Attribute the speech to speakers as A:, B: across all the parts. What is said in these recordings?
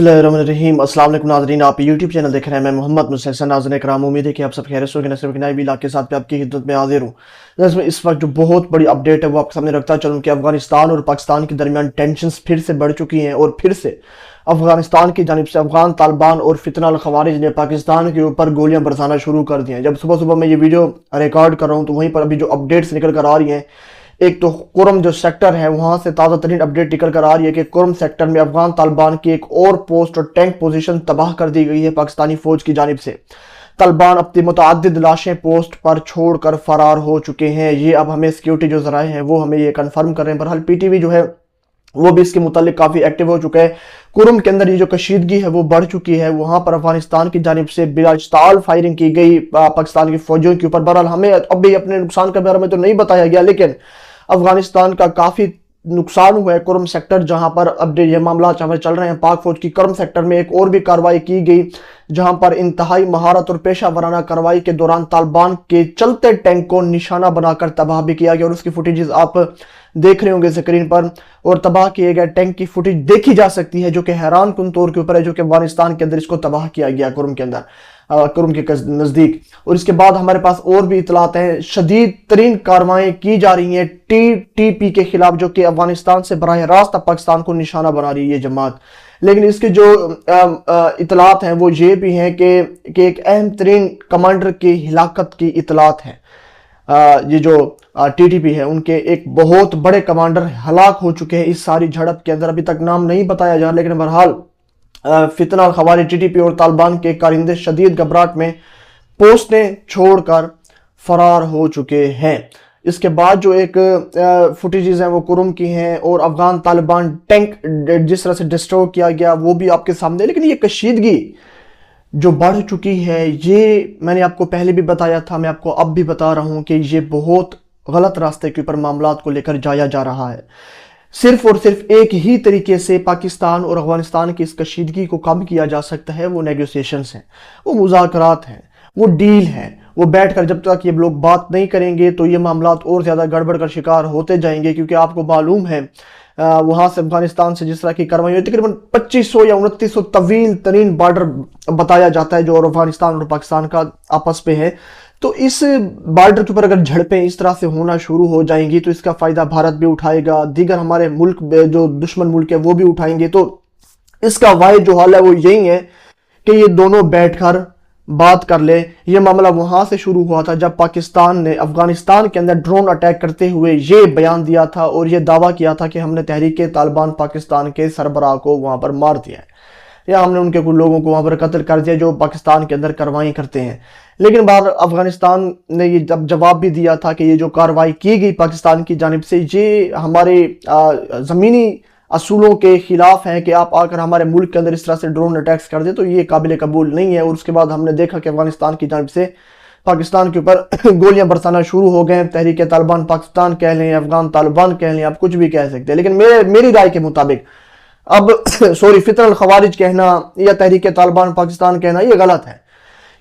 A: बिस्मिल्लाहिर्रहमानिर्रहीम। अस्सलाम वालेकुम नाज़रीन, आप यूट्यूब चैनल देख रहे हैं। मैं मोहम्मद मुस्तफ़ा नाज़रीन कराम, उम्मीद है कि आप सब खैरियत से होंगे। नसर के नए वीडियो के साथ पे आपकी खिदमत में हाजिर हूँ। इसमें इस वक्त जो बहुत बड़ी अपडेट है वो आपके सामने रखता चलूँ कि अफगानिस्तान और पाकिस्तान के दरमियान टेंशन्स फिर से बढ़ चुकी हैं और फिर से अफगानिस्तान की जानिब से अफगान तालिबान और फितना अल खवारिज ने पाकिस्तान के ऊपर गोलियां बरसाना शुरू कर दी हैं। जब सुबह सुबह मैं ये वीडियो रिकॉर्ड कर रहा हूँ तो वहीं पर अभी जो अपडेट्स निकल कर आ रही हैं, एक तो कुरम जो सेक्टर है वहां से ताज़ा तरीन अपडेट निकल कर आ रही है कि कुरम सेक्टर में अफगान तालिबान की एक और पोस्ट और टैंक पोजीशन तबाह कर दी गई है पाकिस्तानी फौज की जानिब से। तालिबान अपनी मुतअद्दिद लाशें पोस्ट पर छोड़कर फरार हो चुके हैं। ये अब हमें सिक्योरिटी जो जराए हैं वो हमें ये कन्फर्म कर रहे हैं। बहरहाल पीटीवी जो है वो भी इसके मुतालिक काफ़ी एक्टिव हो चुका है। कुरम के अंदर ये जो कशीदगी है वो बढ़ चुकी है। वहां पर अफगानिस्तान की जानिब से बिलाश्ताल फायरिंग की गई पाकिस्तान की फौजियों के ऊपर। बहरहाल हमें अब भी अपने नुकसान के बारे में तो नहीं बताया गया, लेकिन अफगानिस्तान का काफ़ी नुकसान हुआ है कुरम सेक्टर, जहां पर अब ये मामला हमें चल रहे हैं। पाक फौज की कुरम सेक्टर में एक और भी कार्रवाई की गई, जहां पर इंतहाई महारत और पेशा वराना कार्रवाई के दौरान तालिबान के चलते टैंक को निशाना बनाकर तबाह भी किया गया। और उसकी फुटेजेस आप देख रहे होंगे स्क्रीन पर, और तबाह किए गए टैंक की फुटेज देखी जा सकती है जो कि हैरान कुन तौर के ऊपर है, जो कि अफगानिस्तान के अंदर इसको तबाह किया गया कुरम के अंदर, कुरम के नज़दीक। और इसके बाद हमारे पास और भी इतलात हैं, शदीद तरीन कार्रवाई की जा रही हैं टीटीपी के खिलाफ, जो कि अफगानिस्तान से बराह रास्त पाकिस्तान को निशाना बना रही है ये जमात। लेकिन इसके जो इतलात हैं वो ये भी हैं कि एक अहम तरीन कमांडर की हिलाकत की इतलात है। ये जो टीटीपी है उनके एक बहुत बड़े कमांडर हलाक हो चुके हैं इस सारी झड़प के अंदर। अभी तक नाम नहीं बताया जा, लेकिन बहरहाल फितना खवारी टीटीपी और तालिबान के कारिंदे शदीद घबराहट में पोस्टें छोड़कर फरार हो चुके हैं। इसके बाद जो एक फुटेजेस हैं वो कुरम की हैं, और अफगान तालिबान टैंक जिस तरह से डिस्ट्रॉय किया गया वो भी आपके सामने। लेकिन ये कशीदगी जो बढ़ चुकी है, ये मैंने आपको पहले भी बताया था, मैं आपको अब भी बता रहा हूं कि ये बहुत गलत रास्ते के ऊपर मामलात को लेकर जाया जा रहा है। सिर्फ और सिर्फ एक ही तरीके से पाकिस्तान और अफगानिस्तान की इस कशीदगी को कम किया जा सकता है, वो नेगोशिएशंस हैं, वो मुज़ाकरात हैं, वो डील हैं। वो बैठकर जब तक ये लोग बात नहीं करेंगे तो ये मामलात और ज़्यादा गड़बड़ का शिकार होते जाएंगे, क्योंकि आपको मालूम है वहाँ से अफगानिस्तान से जिस तरह की कार्रवाई हुई, तकरीबन 2500 या 2900 तवील तरीन बॉर्डर बताया जाता है जो अफगानिस्तान और पाकिस्तान का आपस में है। तो इस बॉर्डर के ऊपर अगर झड़पें इस तरह से होना शुरू हो जाएंगी तो इसका फ़ायदा भारत भी उठाएगा, दीगर हमारे मुल्क जो दुश्मन मुल्क है वो भी उठाएंगे। तो इसका वाहिद जो हाल है वो यही है कि ये दोनों बैठकर बात कर ले। ये मामला वहां से शुरू हुआ था जब पाकिस्तान ने अफगानिस्तान के अंदर ड्रोन अटैक करते हुए ये बयान दिया था और ये दावा किया था कि हमने तहरीक तालिबान पाकिस्तान के सरबराह को वहां पर मार दिया है, या हमने उनके कुछ लोगों को वहां पर कत्ल कर दिया जो पाकिस्तान के अंदर कार्रवाई करते हैं। लेकिन बाहर अफगानिस्तान ने ये जवाब भी दिया था कि ये जो कार्रवाई की गई पाकिस्तान की जानिब से, ये हमारे ज़मीनी असूलों के खिलाफ है कि आप आकर हमारे मुल्क के अंदर इस तरह से ड्रोन अटैक्स कर दे, तो ये काबिल कबूल नहीं है। और उसके बाद हमने देखा कि अफगानिस्तान की जानिब से पाकिस्तान के ऊपर गोलियां बरसाना शुरू हो गए। तहरीक तालिबान पाकिस्तान कह लें, अफगान तालिबान कह लें, आप कुछ भी कह सकते हैं, लेकिन मेरी राय के मुताबिक अब फितना अल खवारिज कहना या तहरीक तालिबान पाकिस्तान कहना ये गलत है,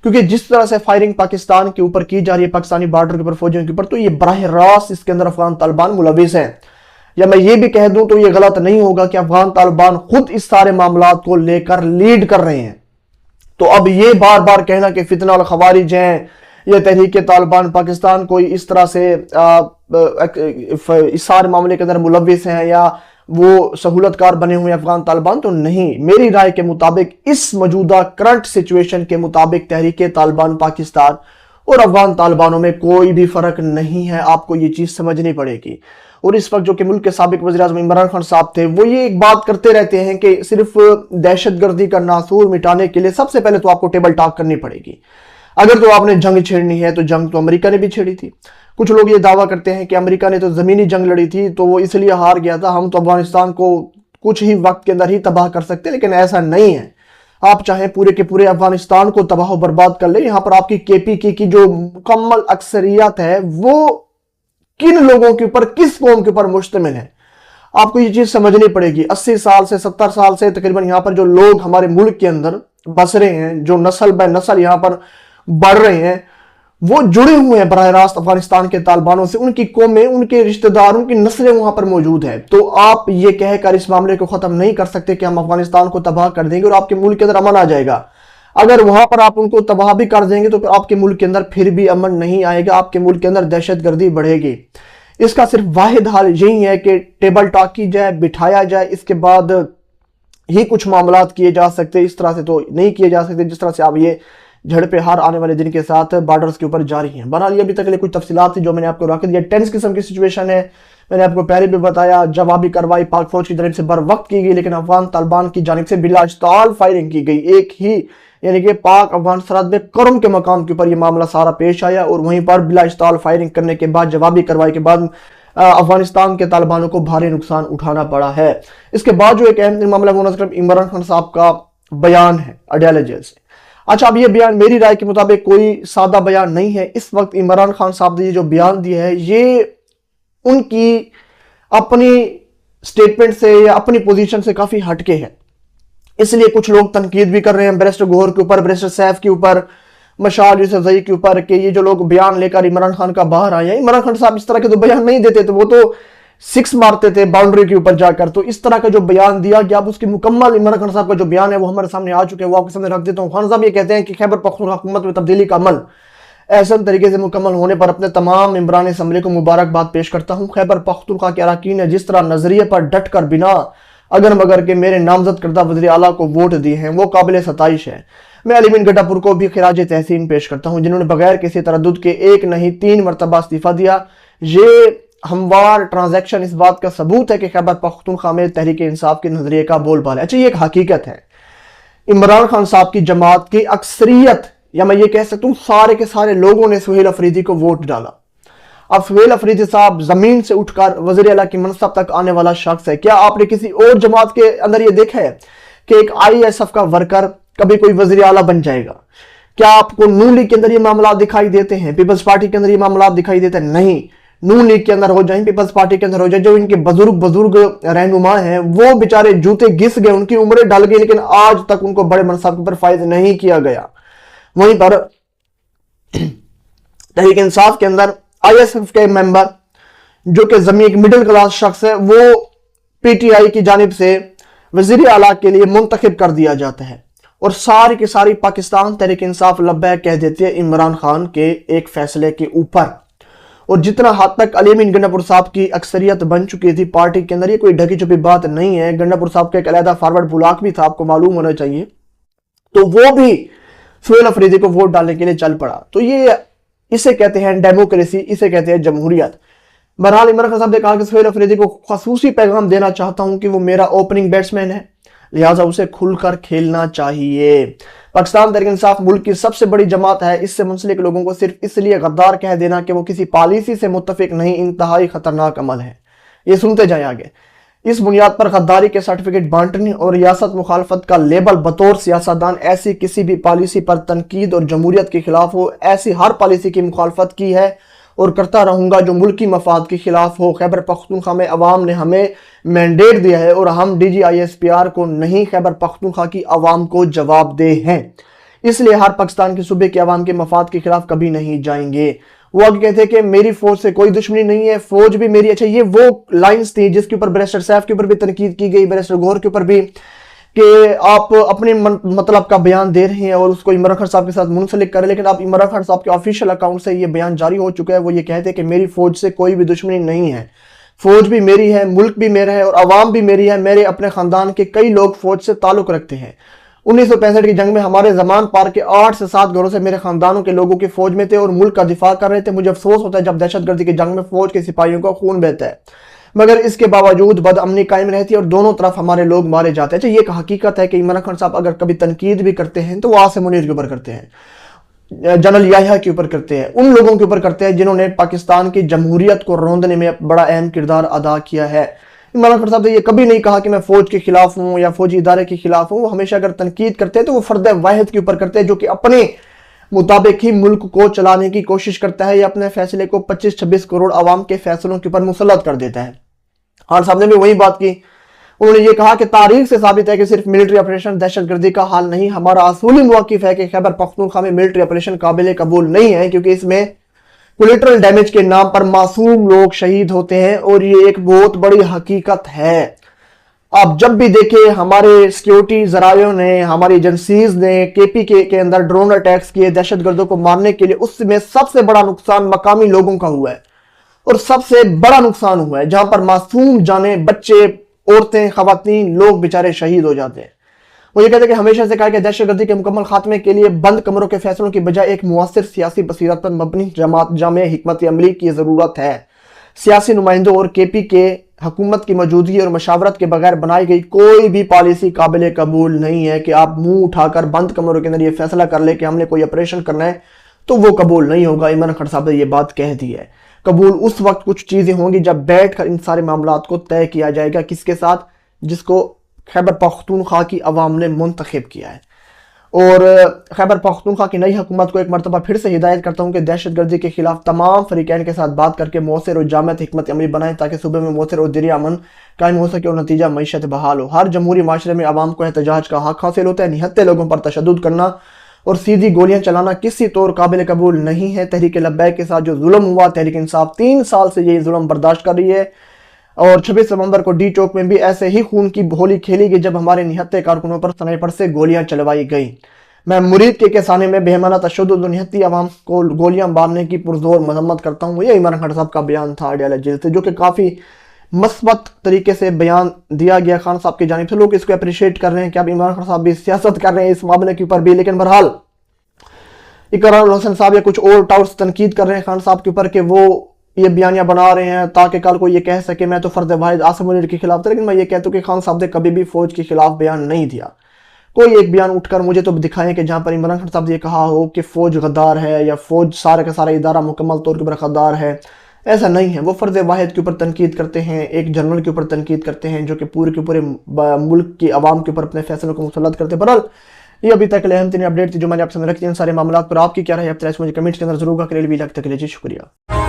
A: क्योंकि जिस तरह से फायरिंग पाकिस्तान के ऊपर की जा रही है, पाकिस्तानी बॉर्डर के ऊपर फौजियों के ऊपर, तो ये बराह रास्त इसके अंदर अफगान तालिबान मुलविस हैं। या मैं ये भी कह दूं तो ये गलत नहीं होगा कि अफगान तालिबान खुद इस सारे मामलात को लेकर लीड कर रहे हैं। तो अब ये बार बार कहना कि फितना अल खवारिज हैं या तहरीक तालिबान पाकिस्तान कोई इस तरह से इस सारे मामले के अंदर मुलविस हैं या वो सहूलतकार बने हुए अफगान तालिबान, तो नहीं। मेरी राय के मुताबिक इस मौजूदा करंट सिचुएशन के मुताबिक तहरीक तालिबान पाकिस्तान और अफगान तालिबानों में कोई भी फर्क नहीं है। आपको ये चीज समझनी पड़ेगी। और इस वक्त जो कि मुल्क के साबिक वज़ीर-ए-आज़म इमरान खान साहब थे, वो ये एक बात करते रहते हैं कि सिर्फ दहशतगर्दी का नासूर मिटाने के लिए सबसे पहले तो आपको टेबल टॉक करनी पड़ेगी। अगर तो आपने जंग छेड़नी है तो जंग तो अमेरिका ने भी छेड़ी थी। कुछ लोग ये दावा करते हैं कि अमेरिका ने तो ज़मीनी जंग लड़ी थी तो वो इसलिए हार गया था, हम तो अफगानिस्तान को कुछ ही वक्त के अंदर ही तबाह कर सकते हैं, लेकिन ऐसा नहीं है। आप चाहे पूरे के पूरे अफगानिस्तान को तबाह बर्बाद कर ले, यहाँ पर आपकी केपीके की जो मुकम्मल अक्सरियत है वो किन लोगों के ऊपर, किस कौम के ऊपर मुश्तमिल है, आपको ये चीज समझनी पड़ेगी। 80 साल से 70 साल से तकरीबन यहाँ पर जो लोग हमारे मुल्क के अंदर बस रहे हैं, जो नस्ल ब नस्ल यहाँ पर बढ़ रहे हैं, वो जुड़े हुए हैं बराह रास्त अफगानिस्तान के तालिबानों से, उनकी कौमें, उनके रिश्तेदार, उनकी नस्लें वहां पर मौजूद हैं। तो आप ये कहकर इस मामले को खत्म नहीं कर सकते कि हम अफगानिस्तान को तबाह कर देंगे और आपके मुल्क के अंदर अमन आ जाएगा। अगर वहां पर आप उनको तबाह भी कर देंगे तो फिर आपके मुल्क के अंदर फिर भी अमन नहीं आएगा, आपके मुल्क के अंदर दहशतगर्दी बढ़ेगी। इसका सिर्फ वाहिद हल यही है कि टेबल टॉक की जाए, बिठाया जाए, इसके बाद ही कुछ मामलात किए जा सकते। इस तरह से तो नहीं किए जा सकते जिस तरह से आप ये झड़पें हर आने वाले दिन के साथ बॉर्डर्स के ऊपर जारी हैं। बहरहाल ये अभी तक के लिए कुछ तफसीलात थी जो मैंने आपको रख दिया। टेंस किस्म की सिचुएशन है, मैंने आपको पहले भी बताया। जवाबी कार्रवाई पाक फौज की तरफ से बर वक्त की गई, लेकिन अफगान तालिबान की जानिब से बिलाश्ताल फायरिंग की गई। एक ही यानी कि पाक अफगान सरहद में करम के मकाम के ऊपर यह मामला सारा पेश आया और वहीं पर बिलाश्ताल फायरिंग करने के बाद, जवाबी कार्रवाई के बाद अफगानिस्तान के तालिबानों को भारी नुकसान उठाना पड़ा है। इसके बाद जो एक अहम मामला वो नजर इमरान खान साहब का बयान है अडयाला जेल से। अच्छा, अब ये बयान मेरी राय के मुताबिक कोई सादा बयान नहीं है। इस वक्त इमरान खान साहब ने जो बयान दिया है ये उनकी अपनी स्टेटमेंट से या अपनी पोजीशन से काफी हटके है, इसलिए कुछ लोग तनकीद भी कर रहे हैं बैरिस्टर गौहर के ऊपर, बैरिस्टर सैफ के ऊपर, मशाल यूसुफजई के ऊपर कि ये जो लोग बयान लेकर इमरान खान का बाहर आए हैं। इमरान खान साहब इस तरह के तो बयान नहीं देते थे, वो तो सिक्स मारते थे बाउंड्री के ऊपर जाकर। तो इस तरह का जो बयान दिया गया, अब उसकी मुकम्मल इमरान खान साहब का जो बयान है वो हमारे सामने आ चुके हैं, वो आपके सामने रख देता हूँ। खान साहब ये कहते हैं कि खैबर पख्तूनख्वा हुकूमत में तब्दीली का अमल एहसन तरीके से मुकम्मल होने पर अपने तमाम इमरान असम्बली को मुबारकबाद पेश करता हूँ। खैबर पख्तूनख्वा के अरकान ने जिस तरह नजरिए पर डट कर बिना अगर मगर के मेरे नामजद करदा वज़ीर आला को वोट दिए हैं वो काबिल सताइश है। मैं अली बिन गड्डापुर को भी खिराज तहसीन पेश करता हूँ जिन्होंने बगैर किसी तरद्दुद के एक नहीं 3 मरतबा इस्तीफा दिया। ये हमवार ट्रांजैक्शन इस बात का सबूत है कि खैबर पख्तूनख्वा में तहरीक इंसाफ के नजरिए का बोलबाला है। अच्छा, ये एक हकीकत है, इमरान खान साहब की जमात की अक्सरियत या मैं ये कह सकता हूँ सारे के सारे लोगों ने सुहेल अफरीदी को वोट डाला। अब सुहेल अफरीदी साहब जमीन से उठकर वज़ीर आला की मनसब तक आने वाला शख्स है। क्या आपने किसी और जमात के अंदर ये देखा है कि एक ISF का वर्कर कभी कोई वज़ीर आला बन जाएगा? क्या आपको नून लीग के अंदर ये मामला दिखाई देते हैं? पीपल्स पार्टी के अंदर ये मामला दिखाई देते हैं? नहीं, नून लीग के अंदर हो जाए, पीपल्स पार्टी के अंदर हो जाए, जो इनके बुजुर्ग रहनुमा हैं वो बेचारे जूते घिस गए, उनकी उम्रें ढल गई, लेकिन आज तक उनको बड़े मनसब पर फायद नहीं किया गया। वहीं पर तहरीक इंसाफ के अंदर ISF के मेंबर जो कि जमीन एक मिडिल क्लास शख्स है वो PTI की जानिब से वज़ीर आला के लिए मुंतखब कर दिया जाता है और सारी की सारी पाकिस्तान तहरीक इंसाफ लब्बैक कह देती है इमरान खान के एक फैसले के ऊपर। और जितना हद तक अली बिन गंडापुर साहब की अक्सरियत बन चुकी थी पार्टी के अंदर, ये कोई ढकी छुपी बात नहीं है। गंडापुर साहब का एक अलहदा फॉरवर्ड ब्लॉक भी था, आपको मालूम होना चाहिए, तो वो भी सुहेल अफरीदी को वोट डालने के लिए चल पड़ा। तो ये इसे कहते हैं डेमोक्रेसी, इसे कहते हैं जमहूरियत। बहरहाल इमरान खान साहब ने कहा कि सुहेल अफरीदी को खसूसी पैगाम देना चाहता हूं कि वो मेरा ओपनिंग बैट्समैन है, लिहाजा उसे खुलकर खेलना चाहिए। पाकिस्तान तहरीक इंसाफ मुल्क की सबसे बड़ी जमात है, इससे मुंसलिक लोगों को सिर्फ इसलिए गद्दार कह देना कि वो किसी पॉलिसी से मुत्तफिक नहीं इंतहाई खतरनाक अमल है। ये सुनते जाए आगे। इस बुनियाद पर गद्दारी के सर्टिफिकेट बांटने और रियासत मुखालफत का लेबल बतौर सियासतदान ऐसी किसी भी पॉलिसी पर तनकीद और जमहूरियत के खिलाफ हो, ऐसी हर पॉलिसी की मुखालफत की है और करता रहूंगा जो मुल्की मफाद के खिलाफ हो। खैबर पख्तूनख्वा में अवाम ने हमें मैंडेट दिया है और हम DGISPR को नहीं, खैबर पख्तूनख्वा की अवाम को जवाब दे हैं, इसलिए हर पाकिस्तान के सूबे के अवाम के मफाद के खिलाफ कभी नहीं जाएंगे। वो आगे कहते हैं कि मेरी फौज से कोई दुश्मनी नहीं है, फौज भी मेरी। अच्छा, ये वो लाइंस थी जिसके ऊपर बैरिस्टर सैफ के ऊपर भी तनकीद की गई, बैरिस्टर गौहर के ऊपर भी, कि आप अपने मतलब का बयान दे रहे हैं और उसको इमरान खान साहब के साथ मुंसलिक करें। लेकिन आप इमरान खान साहब के ऑफिशियल अकाउंट से ये बयान जारी हो चुका है, वो ये कहते हैं कि मेरी फौज से कोई भी दुश्मनी नहीं है, फौज भी मेरी है, मुल्क भी मेरा है और अवाम भी मेरी है। मेरे अपने खानदान के कई लोग फौज से ताल्लुक रखते हैं। 1965 की जंग में हमारे जमान पार के 8 से 7 घरों से मेरे खानदानों के लोगों की फौज में थे और मुल्क का दिफा कर रहे थे। मुझे अफसोस होता है जब दहशतगर्दी की जंग में फौज के सिपाहियों का खून बहता है, मगर इसके बावजूद बदअमनी कायम रहती है और दोनों तरफ हमारे लोग मारे जाते हैं। ये एक हकीकत है कि इमरान खान साहब अगर कभी तनकीद भी करते हैं तो वो आसिम मुनीर के ऊपर करते हैं, जनरल याह्या के ऊपर करते हैं, उन लोगों के ऊपर करते हैं जिन्होंने पाकिस्तान की जमहूरियत को रोंदने में बड़ा अहम किरदार अदा किया है। इमरान खान साहब ने ये कभी नहीं कहा कि मैं फौज के खिलाफ हूं या फौजी इदारे के खिलाफ हूं। वो हमेशा अगर तनकीद करते हैं तो वो फर्द वाहिद के ऊपर करते हैं जो कि अपने मुताबिक ही मुल्क को चलाने की कोशिश करता है या अपने फैसले को 25-26 करोड़ आवाम के फैसलों के ऊपर मुसल्लत कर देता है। खान साहब ने भी वही बात की, उन्होंने ये कहा कि तारीख से साबित है कि सिर्फ मिलिट्री ऑपरेशन दहशतगर्दी का हाल नहीं, हमारा असूली मौक़िफ़ है कि खैबर पख्तूनख्वा में मिलिट्री ऑपरेशन काबिल कबूल नहीं है, क्योंकि इसमें कोलेटरल डैमेज के नाम पर मासूम लोग शहीद होते हैं और ये एक बहुत बड़ी हकीकत है। आप जब भी देखें हमारे सिक्योरिटी जरायों ने, हमारी एजेंसीज ने केपीके के अंदर ड्रोन अटैक्स किए दहशतगर्दों को मारने के लिए, उसमें सबसे बड़ा नुकसान मकामी लोगों का हुआ है और सबसे बड़ा नुकसान हुआ है जहां पर मासूम जाने, बच्चे, औरतें, खवातीन, लोग बेचारे शहीद हो जाते हैं। वो ये कहते हैं कि हमेशा से कहा कि दहशतगर्दी के मुकम्मल खात्मे के लिए बंद कमरों के फैसलों की बजाय एक मुआसिर सियासी बसीरत पर मबनी जामे हिकमत अमली की जरूरत है। सियासी नुमाइंदों और केपी के हुकूमत की मौजूदगी और मशावरत के बगैर बनाई गई कोई भी पॉलिसी काबिल कबूल नहीं है कि आप मुंह उठाकर बंद कमरों के अंदर ये फैसला कर ले कि हमने कोई ऑपरेशन करना है, तो वो कबूल नहीं होगा। इमरान खान साहब ने ये बात कह दी है। कबूल उस वक्त कुछ चीजें होंगी जब बैठकर इन सारे मामलात को तय किया जाएगा, किसके साथ, जिसको खैबर पख्तूनख्वा की अवाम ने मुंतखब किया है। और खैबर पख्तूनख्वा की नई हुकूमत को एक मरतबा फिर से हिदायत करता हूँ कि दहशतगर्दी के खिलाफ तमाम फरीकैन के साथ बात करके मौसर और जामत हिकमत अमली बनाएं, ताकि सूबे में मौसर और दिरी अमन कायम हो सके और नतीजा मईशत बहाल हो। हर जमहूरी माशरे में आवाम को एहतजाज का हक हासिल होता है। निहत्ते लोगों पर तशद्दुद करना और सीधी गोलियां चलाना किसी तौर काबिल कबूल नहीं है। तहरीक लब्बैक के साथ जो जुल्म हुआ, तहरीक इंसाफ 3 साल से यही जुल्म बर्दाश्त कर रही है और 26 नवंबर को डी चौक में भी ऐसे ही खून की होली खेली गई जब हमारे निहत्ते कारकुनों पर स्नाइपर से गोलियां चलवाई गई। मैं मुरीद के केसाने में बेहमाना तशद्दुद और निहत्ती आवाम को गोलियां मारने की पुरजोर मजम्मत करता हूँ। ये इमरान खान साहब का बयान था आइडियालॉजी से, जो कि काफ़ी मस्बत तरीके से बयान दिया गया खान साहब की जानिब से। लोग इसको अप्रिशिएट कर रहे हैं कि अब इमरान खान साहब भी सियासत कर रहे हैं इस मामले के ऊपर भी, लेकिन बहरहाल इकरार हुसैन साहब या कुछ और टाउट्स तनकीद कर रहे हैं खान साहब के ऊपर कि वो ये बयानियां बना रहे हैं ताकि कल को ये कह सके मैं तो फर्द वाहिद आसिम मुनीर के खिलाफ था। लेकिन मैं ये कहता हूँ कि खान साहब ने कभी भी फौज के खिलाफ बयान नहीं दिया। कोई एक बयान उठकर मुझे तो दिखाएं कि जहां पर इमरान खान साहब ने कहा हो कि फौज गद्दार है या फौज सारा का सारा इदारा मुकम्मल तौर के ऊपर गद्दार है। ऐसा नहीं है। वो फर्ज वाहिद के ऊपर तनकीद करते हैं, एक जनरल के ऊपर तनकीद करते हैं जो कि पूरे के पूरे मुल्क की आवाम के ऊपर अपने फैसलों को मुसल्लत करते हैं। बहरहाल ये अभी तक अहम तीन अपडेट थी जो मैंने आपसे रखी। इन सारे मामलों पर आपकी क्या राय है, मुझे कमेंट्स के अंदर जरूर करें। शुक्रिया।